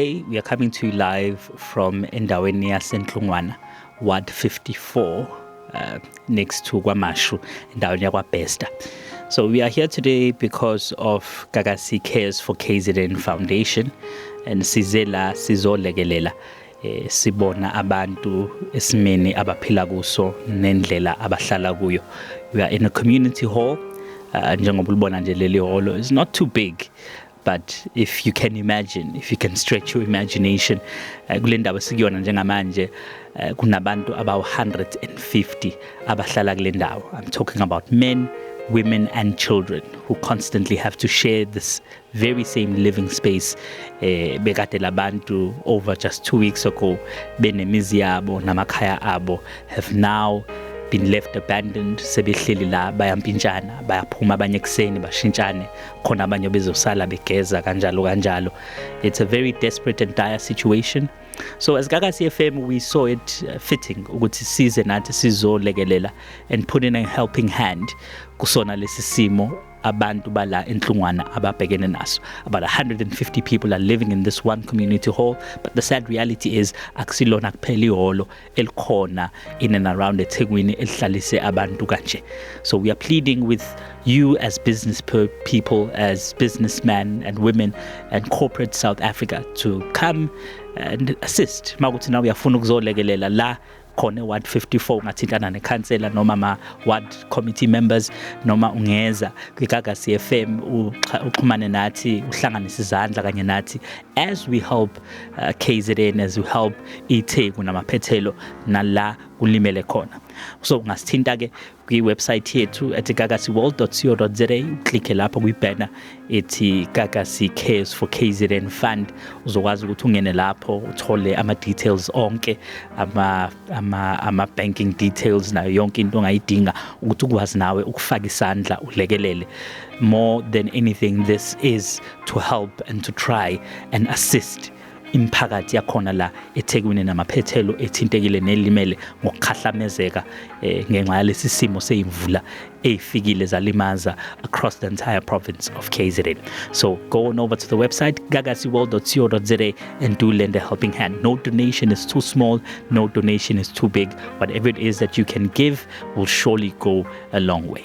Today we are coming to you live from endaweni yaseNhlungwana, Ward 54, next to Kwamashu, endaweni yakwaBesta. So we are here today because of Gagasi Cares for KZN Foundation, and sizela sizolekelela sibona abantu esimeni abaphila kuso nendlela abahlala kuyo. We are in a community hall. Njengoba ulibona nje leli hall is not too big. But if you can imagine, if you can stretch your imagination, kule ndawo sikuyona njengamanje kunabantu about 150 abahlala kule ndawo. I'm talking about men, women and children who constantly have to share this very same living space. Bekade labantu over just 2 weeks ago benemizi yabo namakhaya abo have now been left abandoned. Sebehleli la bayampintshana, bayaphuma abanye ekseni bashintshane, khona abanye bezosala begeza kanjalo. It's a very desperate and dire situation. So as Gagasi FM, we saw it fitting ukuthi size nathi sizolekelela and put in a helping hand kusona lesi simo abantu bala eNhlungwana ababhekene naso. About 150 people are living in this one community hall, but the sad reality is akusilona kuphela iholo elikhona in and around eThekwini elihlalise abantu kanje. So we are pleading with you as business people, as businessmen and women and corporate South Africa to come and assist. Makuthi nawe uyafuna ukuzolekelela la khona Ward 54 ungathintana nekhansela noma ama ward committee members noma ungeza kwiGagasi FM uxhumane nathi, uhlanganise izandla kanye nathi as we help KZN, as we help iTheku namaphethelo nala kulimele khona. So ungasithinta ke kwi-website yethu at gagasiworld.co.za, uklikhe lapho kwi-banner ethi Gagasi Cares for KZN Fund. Uzokwazi ukuthi ungene lapho uthole ama-details onke, ama-banking details nayo yonke into ongayidinga ukuthi ukwazi nawe ukufaka isandla ulekelele. More than anything, this is to help and to try and assist imphakathi yakhona la eThekwini namaphethelo ethintekile nelimele ngokukhahlamezeka ngenxa yalesi simo seyimvula eyifikile zalimaza across the entire province of KZN. So go on over to the website gagasiworld.co.za and do lend a helping hand. No donation is too small, no donation is too big. Whatever it is that you can give will surely go a long way.